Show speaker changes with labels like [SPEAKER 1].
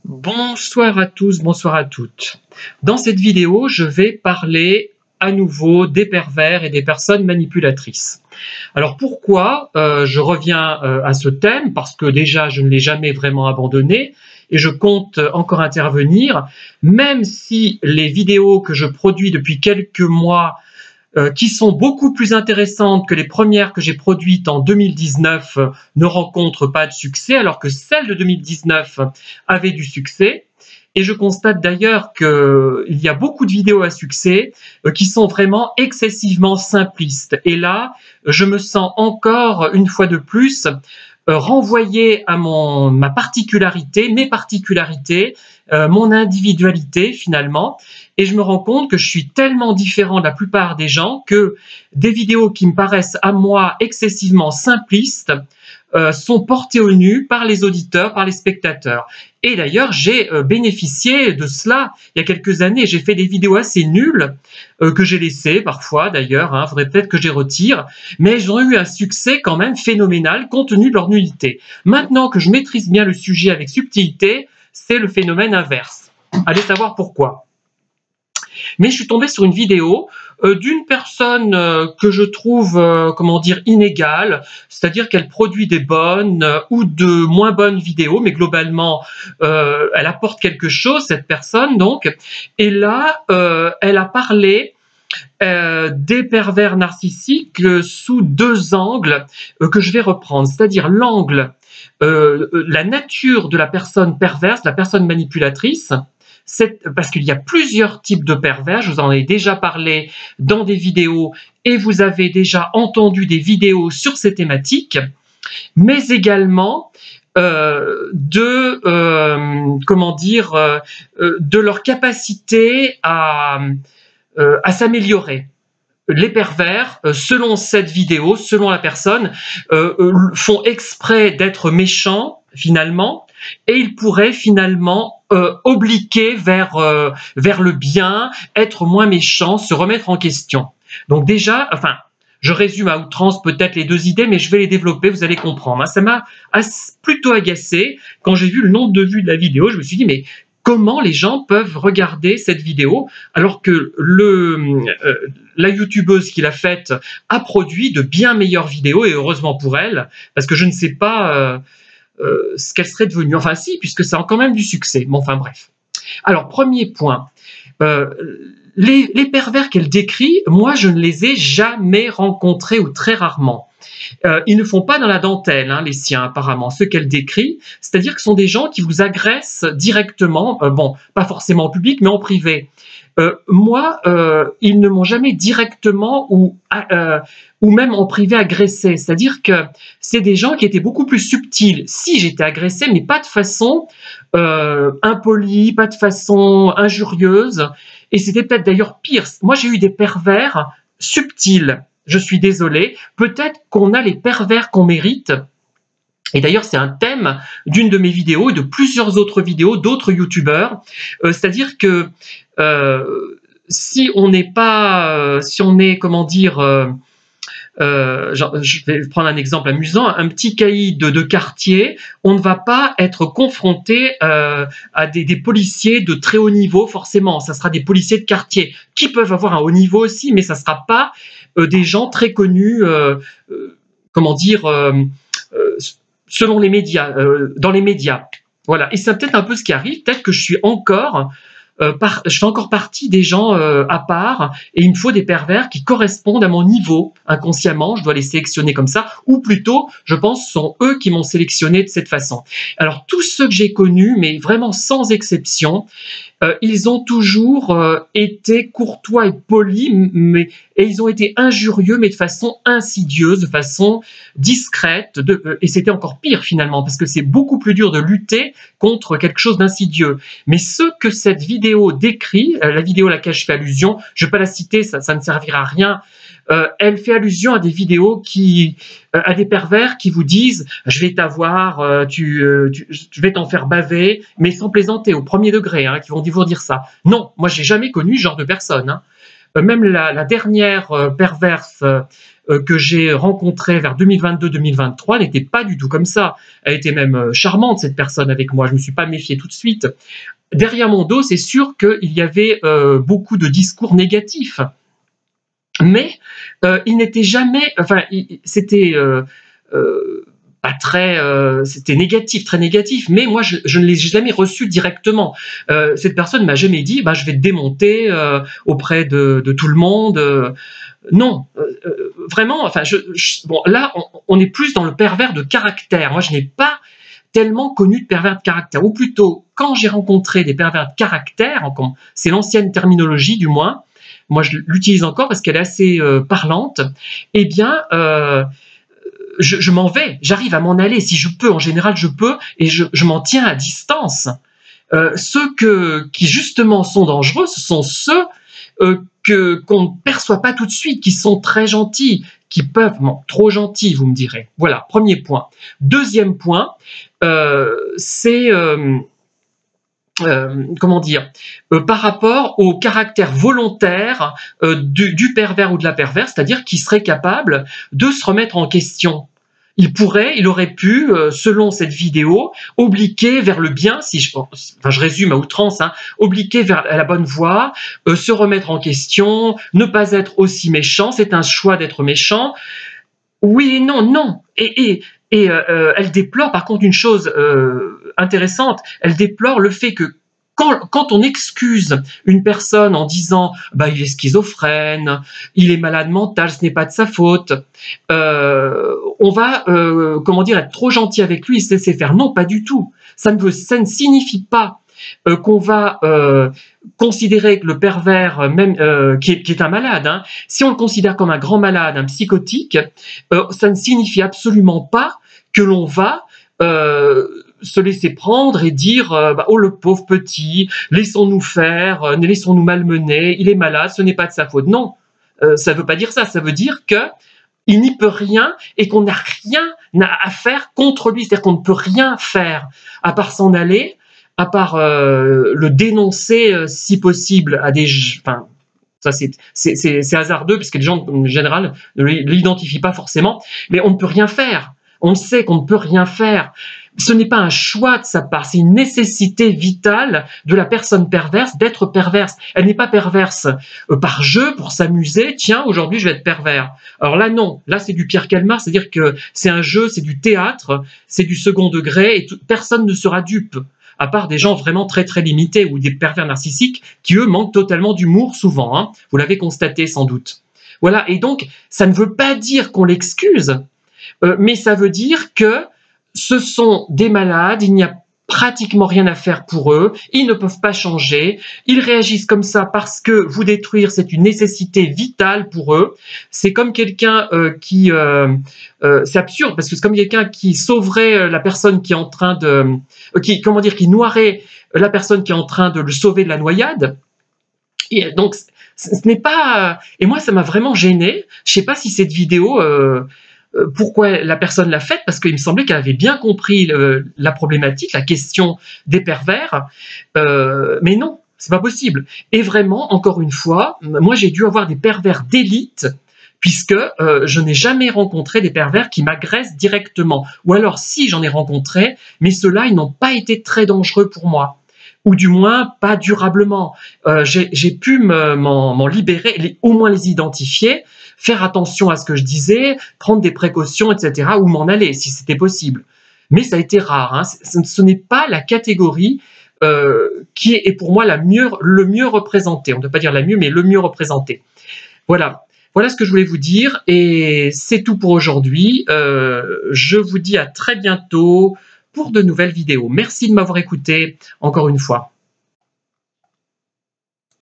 [SPEAKER 1] Bonsoir à tous, bonsoir à toutes. Dans cette vidéo, je vais parler à nouveau des pervers et des personnes manipulatrices. Alors pourquoi je reviens à ce thème? Parce que déjà, je ne l'ai jamais vraiment abandonné et je compte encore intervenir, même si les vidéos que je produis depuis quelques mois qui sont beaucoup plus intéressantes que les premières que j'ai produites en 2019 ne rencontrent pas de succès, alors que celles de 2019 avaient du succès. Et je constate d'ailleurs qu'il y a beaucoup de vidéos à succès qui sont vraiment excessivement simplistes. Et là, je me sens encore une fois de plus renvoyé à ma particularité, mes particularités, mon individualité finalement. Et je me rends compte que je suis tellement différent de la plupart des gens que des vidéos qui me paraissent à moi excessivement simplistes sont portées au nu par les auditeurs, par les spectateurs. Et d'ailleurs, j'ai bénéficié de cela il y a quelques années. J'ai fait des vidéos assez nulles que j'ai laissées parfois d'ailleurs. Il faudrait peut-être que je les retire. Mais elles ont eu un succès quand même phénoménal compte tenu de leur nullité. Maintenant que je maîtrise bien le sujet avec subtilité, c'est le phénomène inverse. Allez savoir pourquoi. Mais je suis tombé sur une vidéo d'une personne que je trouve, comment dire, inégale, c'est-à-dire qu'elle produit des bonnes ou de moins bonnes vidéos, mais globalement, elle apporte quelque chose, cette personne, donc. Et là, elle a parlé des pervers narcissiques sous deux angles que je vais reprendre, c'est-à-dire l'angle, la nature de la personne perverse, la personne manipulatrice, parce qu'il y a plusieurs types de pervers, je vous en ai déjà parlé dans des vidéos et vous avez déjà entendu des vidéos sur ces thématiques, mais également de leur capacité à s'améliorer. Les pervers, selon cette vidéo, selon la personne, font exprès d'être méchants finalement, et ils pourraient finalement obliquer vers le bien, être moins méchants, se remettre en question. Donc déjà, enfin, je résume à outrance peut-être les deux idées, mais je vais les développer, vous allez comprendre. Ça m'a plutôt agacé quand j'ai vu le nombre de vues de la vidéo. Je me suis dit, mais comment les gens peuvent regarder cette vidéo alors que la youtubeuse qui l'a faite a produit de bien meilleures vidéos, et heureusement pour elle, parce que je ne sais pas ce qu'elle serait devenue. Enfin si, puisque ça a quand même du succès. Bon, enfin bref. Alors, premier point. Les pervers qu'elle décrit, moi, je ne les ai jamais rencontrés ou très rarement. Ils ne font pas dans la dentelle, les siens apparemment, ceux qu'elle décrit, c'est-à-dire que ce sont des gens qui vous agressent directement, bon, pas forcément en public, mais en privé. Moi, ils ne m'ont jamais directement ou même en privé agressé, c'est-à-dire que c'est des gens qui étaient beaucoup plus subtils. Si j'étais agressé, mais pas de façon impolie, pas de façon injurieuse, et c'était peut-être d'ailleurs pire. Moi, j'ai eu des pervers subtils. Je suis désolé, peut-être qu'on a les pervers qu'on mérite. Et d'ailleurs, c'est un thème d'une de mes vidéos et de plusieurs autres vidéos d'autres youtubeurs. C'est-à-dire que si on est, comment dire, je vais prendre un exemple amusant, un petit caïd de quartier, on ne va pas être confronté à des policiers de très haut niveau forcément, ça sera des policiers de quartier qui peuvent avoir un haut niveau aussi, mais ça ne sera pas des gens très connus, comment dire, selon les médias, dans les médias. Voilà, et c'est peut-être un peu ce qui arrive, peut-être que je suis encore je fais encore partie des gens à part, et il me faut des pervers qui correspondent à mon niveau inconsciemment. Je dois les sélectionner comme ça, ou plutôt, je pense, ce sont eux qui m'ont sélectionné de cette façon. Alors, tous ceux que j'ai connus, mais vraiment sans exception, ils ont toujours été courtois et polis, et ils ont été injurieux, mais de façon insidieuse, de façon discrète, et c'était encore pire finalement, parce que c'est beaucoup plus dur de lutter contre quelque chose d'insidieux. Mais ce que cette vidéo décrit, la vidéo à laquelle je fais allusion, je ne vais pas la citer, ça ne servira à rien, elle fait allusion à des vidéos à des pervers qui vous disent « je vais t'avoir, je vais t'en faire baver », mais sans plaisanter, au premier degré, qui vont vous dire ça. Non, moi j'ai jamais connu ce genre de personne. Même la dernière perverse que j'ai rencontrée vers 2022-2023 n'était pas du tout comme ça. Elle était même charmante, cette personne, avec moi. Je ne me suis pas méfié tout de suite. Derrière mon dos, c'est sûr qu'il y avait beaucoup de discours négatifs. Mais il n'était jamais... Enfin, c'était... pas très, c'était négatif, très négatif, mais moi je ne l'ai jamais reçu directement. Cette personne m'a jamais dit, bah, je vais te démonter auprès de tout le monde. Non, vraiment. Enfin, bon, là, on est plus dans le pervers de caractère. Moi, je n'ai pas tellement connu de pervers de caractère, ou plutôt quand j'ai rencontré des pervers de caractère, c'est l'ancienne terminologie du moins. Moi, je l'utilise encore parce qu'elle est assez parlante. Eh bien, je m'en vais, j'arrive à m'en aller si je peux. En général, je peux et je m'en tiens à distance. Ceux qui justement sont dangereux, ce sont ceux qu'on ne perçoit pas tout de suite, qui sont très gentils, qui peuvent, bon, trop gentils, vous me direz. Voilà, premier point. Deuxième point, c'est comment dire, par rapport au caractère volontaire du pervers ou de la perverse, c'est-à-dire qu'il serait capable de se remettre en question. Il aurait pu, selon cette vidéo, obliquer vers le bien, je résume à outrance, hein, obliquer vers la bonne voie, se remettre en question, ne pas être aussi méchant, c'est un choix d'être méchant. Oui et non, non. Et elle déplore par contre une chose intéressante, elle déplore le fait que quand on excuse une personne en disant bah, il est schizophrène, il est malade mental, ce n'est pas de sa faute, on va comment dire, être trop gentil avec lui et se laisser faire. Non, pas du tout. Ça ne signifie pas qu'on va considérer que le pervers, même qui est un malade, hein, si on le considère comme un grand malade, un psychotique, ça ne signifie absolument pas que l'on va se laisser prendre et dire bah, oh le pauvre petit, laissons-nous faire, laissons-nous malmener, il est malade, ce n'est pas de sa faute. Non, ça ne veut pas dire ça, ça veut dire que il n'y peut rien et qu'on n'a rien à faire contre lui, c'est-à-dire qu'on ne peut rien faire à part s'en aller, à part le dénoncer si possible à des... Enfin, ça c'est hasardeux parce que les gens en général ne l'identifient pas forcément, mais on ne peut rien faire. On sait qu'on ne peut rien faire. Ce n'est pas un choix de sa part, c'est une nécessité vitale de la personne perverse d'être perverse. Elle n'est pas perverse par jeu, pour s'amuser. Tiens, aujourd'hui, je vais être pervers. Alors là, non. Là, c'est du Pierre Calmar, c'est-à-dire que c'est un jeu, c'est du théâtre, c'est du second degré et personne ne sera dupe, à part des gens vraiment très très limités ou des pervers narcissiques qui, eux, manquent totalement d'humour souvent. Hein. Vous l'avez constaté sans doute. Voilà, et donc, ça ne veut pas dire qu'on l'excuse, mais ça veut dire que ce sont des malades, il n'y a pratiquement rien à faire pour eux, ils ne peuvent pas changer, ils réagissent comme ça parce que vous détruire, c'est une nécessité vitale pour eux. C'est comme quelqu'un c'est absurde, parce que c'est comme quelqu'un qui sauverait la personne qui est en train de... qui noierait la personne qui est en train de le sauver de la noyade. Et donc, ce n'est pas... Et moi, ça m'a vraiment gêné. Je ne sais pas si cette vidéo... pourquoi la personne l'a faite, parce qu'il me semblait qu'elle avait bien compris la problématique, la question des pervers, mais non, c'est pas possible. Et vraiment, encore une fois, moi j'ai dû avoir des pervers d'élite, puisque je n'ai jamais rencontré des pervers qui m'agressent directement, ou alors si j'en ai rencontré, mais ceux-là, ils n'ont pas été très dangereux pour moi, ou du moins pas durablement. J'ai pu m'en libérer, au moins les identifier, faire attention à ce que je disais, prendre des précautions, etc., ou m'en aller, si c'était possible. Mais ça a été rare. Hein. Ce n'est pas la catégorie qui est pour moi le mieux représentée. On ne peut pas dire la mieux, mais le mieux représentée. Voilà. Voilà ce que je voulais vous dire, et c'est tout pour aujourd'hui. Je vous dis à très bientôt pour de nouvelles vidéos. Merci de m'avoir écouté encore une fois.